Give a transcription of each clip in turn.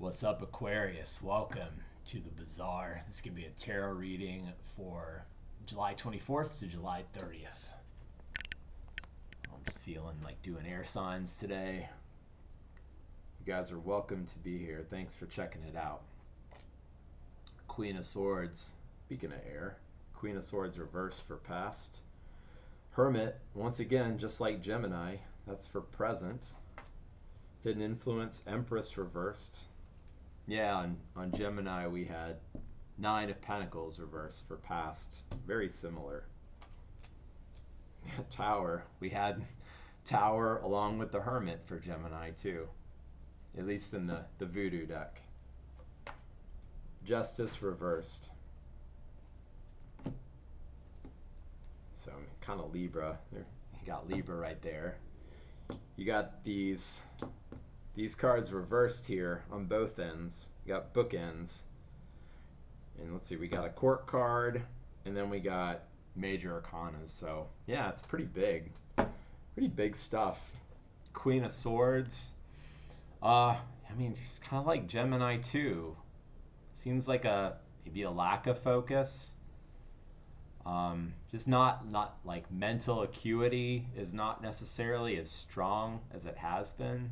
What's up, Aquarius? Welcome to the Bazaar. This can be a tarot reading for July 24th to July 30th. I'm just feeling like doing air signs today. You guys are welcome to be here. Thanks for checking it out. Queen of Swords, speaking of air, Queen of Swords reversed for past. Hermit, once again, just like Gemini, that's for present. Hidden Influence, Empress reversed. Yeah, on Gemini we had Nine of Pentacles reversed for past. Very similar. Tower. We had Tower along with the Hermit for Gemini too. At least in the Voodoo deck. Justice reversed. So kind of Libra. You got Libra right there. You got these cards reversed here on both ends. You got bookends. And let's see, we got a court card, and then we got major arcanas. So yeah, it's pretty big. Pretty big stuff. Queen of Swords. I mean, she's kind of like Gemini too. Seems like maybe a lack of focus. Just not like mental acuity is not necessarily as strong as it has been.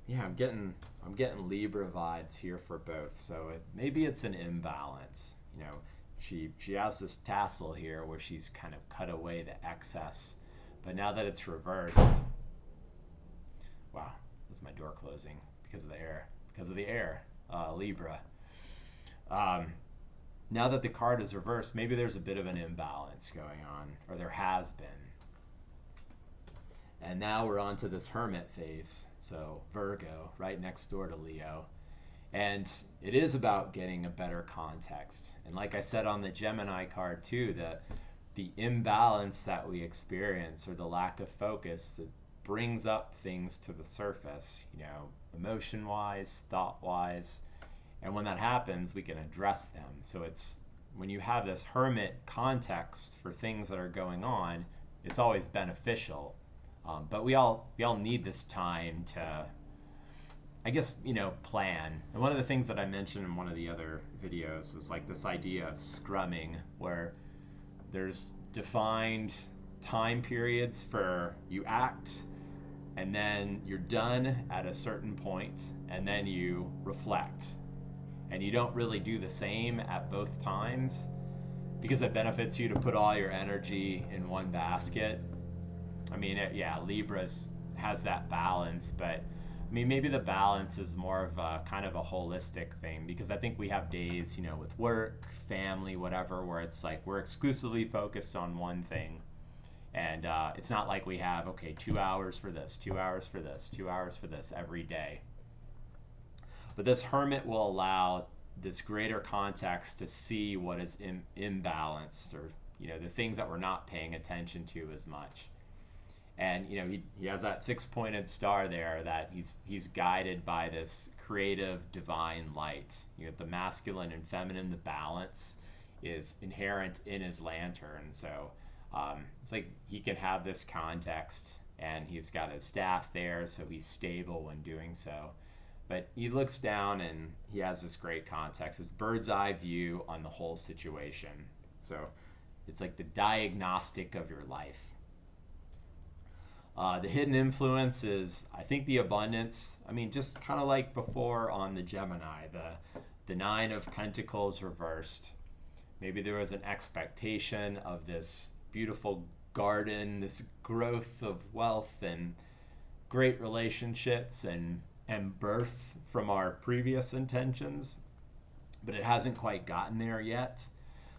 Yeah, I'm getting Libra vibes here for both. So maybe it's an imbalance. You know, she has this tassel here where she's kind of cut away the excess, but now that it's reversed, wow, that's my door closing because of the air. Libra. Now that the card is reversed, maybe there's a bit of an imbalance going on, or there has been. And now we're on to this Hermit phase, so Virgo, right next door to Leo. And it is about getting a better context. And like I said on the Gemini card too, the imbalance that we experience, or the lack of focus, it brings up things to the surface, you know, emotion-wise, thought-wise. And when that happens, we can address them. So it's when you have this Hermit context for things that are going on, it's always beneficial. But we all need this time to, I guess, you know, plan. And one of the things that I mentioned in one of the other videos was like this idea of scrumming, where there's defined time periods for you act, and then you're done at a certain point, and then you reflect. And you don't really do the same at both times because it benefits you to put all your energy in one basket. I mean, yeah, Libras has that balance, but I mean, maybe the balance is more of a kind of a holistic thing, because I think we have days, you know, with work, family, whatever, where it's like we're exclusively focused on one thing. And it's not like we have, okay, 2 hours for this, 2 hours for this, 2 hours for this every day. But this Hermit will allow this greater context to see what is imbalanced, or, you know, the things that we're not paying attention to as much. And, you know, he has that six-pointed star there, that he's guided by this creative divine light. You know, the masculine and feminine, the balance is inherent in his lantern. So it's like he can have this context, and he's got his staff there, so he's stable when doing so. But he looks down and he has this great context, this bird's eye view on the whole situation. So it's like the diagnostic of your life. The hidden influence is, I think, the abundance. I mean, just kind of like before on the Gemini, the Nine of Pentacles reversed. Maybe there was an expectation of this beautiful garden, this growth of wealth and great relationships and birth from our previous intentions, but it hasn't quite gotten there yet.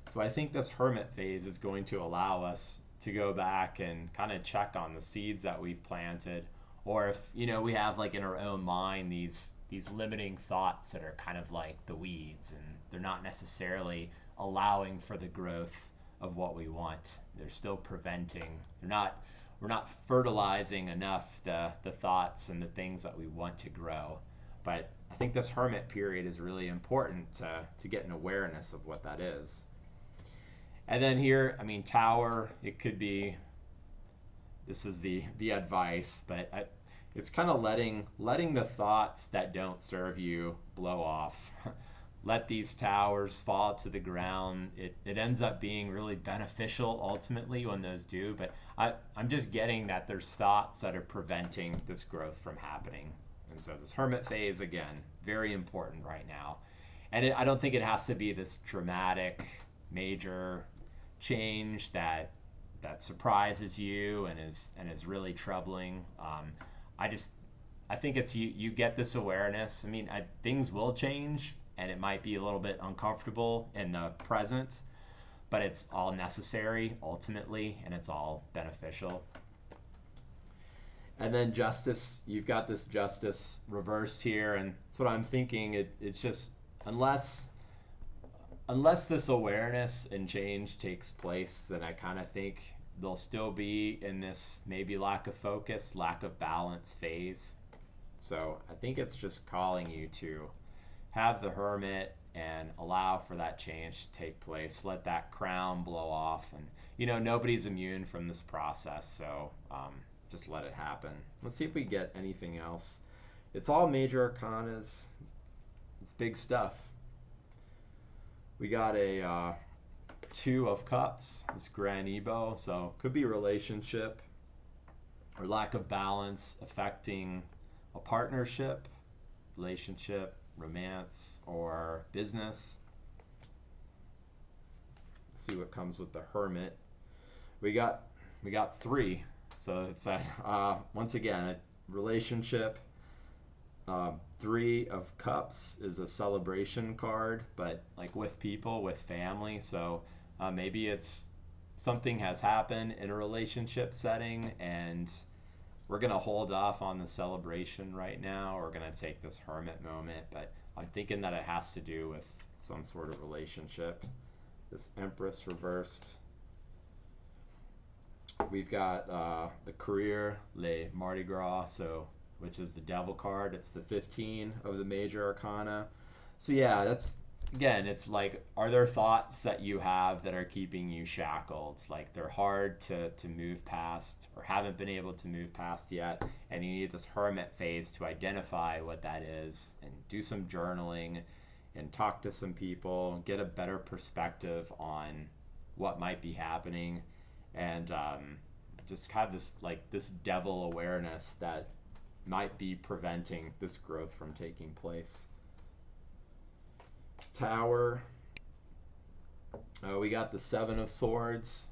So I think this Hermit phase is going to allow us to go back and kind of check on the seeds that we've planted, or if, you know, we have like in our own mind these limiting thoughts that are kind of like the weeds, and they're not necessarily allowing for the growth of what we want. They're still preventing. We're not fertilizing enough the thoughts and the things that we want to grow. But I think this Hermit period is really important to get an awareness of what that is. And then here, I mean, Tower, it could be, this is the advice, but it's kind of letting the thoughts that don't serve you blow off. Let these towers fall to the ground. It ends up being really beneficial ultimately when those do, but I'm just getting that there's thoughts that are preventing this growth from happening. And so this hermit phase, again, very important right now. And I don't think it has to be this dramatic, major change that surprises you and is really troubling. I just I think it's you get this awareness. I mean, things will change, and it might be a little bit uncomfortable in the present, but it's all necessary ultimately, and it's all beneficial. And then justice, you've got this justice reversed here, and that's what I'm thinking. It's just unless this awareness and change takes place, then I kind of think they'll still be in this maybe lack of focus, lack of balance phase. So I think it's just calling you to have the hermit and allow for that change to take place. Let that crown blow off. And, nobody's immune from this process. So just let it happen. Let's see if we get anything else. It's all major arcanas. It's big stuff. We got a Two of Cups, this Grand Ebo. So could be relationship or lack of balance affecting a partnership, relationship, romance, or business. Let's see what comes with the Hermit. We got three. So it's once again a relationship. Three of Cups is a celebration card, but like with people, with family. So maybe it's something has happened in a relationship setting, and we're going to hold off on the celebration right now. We're going to take this hermit moment, but I'm thinking that it has to do with some sort of relationship. This Empress reversed. We've got the career, Le Mardi Gras, which is the Devil card. It's the 15 of the major arcana. So yeah, it's like, are there thoughts that you have that are keeping you shackled? Like they're hard to move past or haven't been able to move past yet, and you need this hermit phase to identify what that is and do some journaling and talk to some people, get a better perspective on what might be happening, and just have this devil awareness that might be preventing this growth from taking place. Tower. We got the Seven of Swords.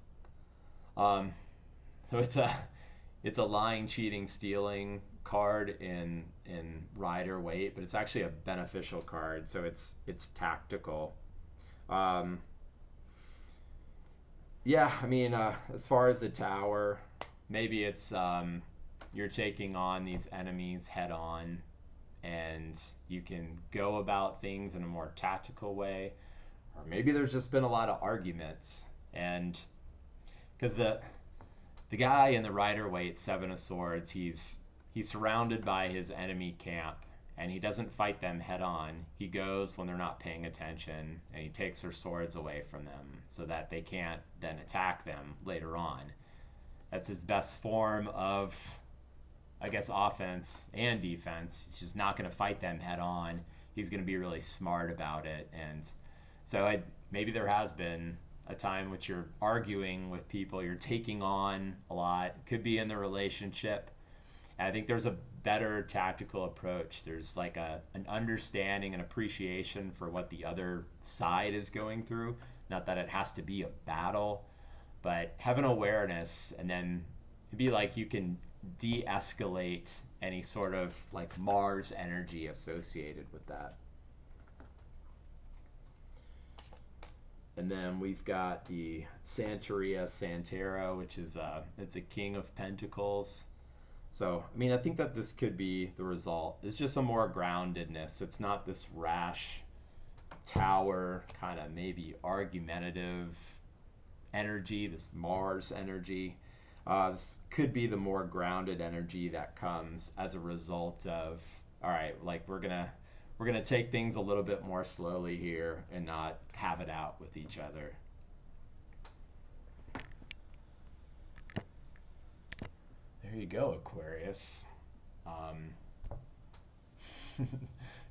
So it's a lying, cheating, stealing card in Rider Waite, but it's actually a beneficial card. So it's tactical. Yeah, I mean, as far as the Tower, maybe it's you're taking on these enemies head on, and you can go about things in a more tactical way. Or maybe there's just been a lot of arguments, and because the guy in the Rider Waite Seven of Swords, he's surrounded by his enemy camp, and he doesn't fight them head on. He goes when they're not paying attention, and he takes their swords away from them so that they can't then attack them later on. That's his best form of, I guess, offense and defense. He's just not going to fight them head on. He's going to be really smart about it. And so maybe there has been a time which you're arguing with people, you're taking on a lot. It could be in the relationship. And I think there's a better tactical approach. There's like an understanding and appreciation for what the other side is going through. Not that it has to be a battle, but have an awareness, and then it'd be like you can de-escalate any sort of like Mars energy associated with that. And then we've got the Santeria Santera, which is it's a King of Pentacles. So, I mean, I think that this could be the result. It's just a more groundedness. It's not this rash Tower kind of maybe argumentative energy, this Mars energy. This could be the more grounded energy that comes as a result of, all right, like we're gonna take things a little bit more slowly here and not have it out with each other. There you go, Aquarius. Um,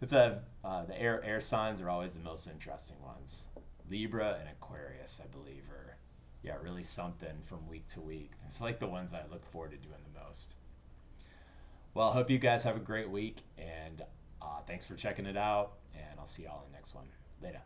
the air signs are always the most interesting ones. Libra and Aquarius, I believe, are really something from week to week. It's like the ones I look forward to doing the most. Well, I hope you guys have a great week, and thanks for checking it out, and I'll see y'all in the next one. Later.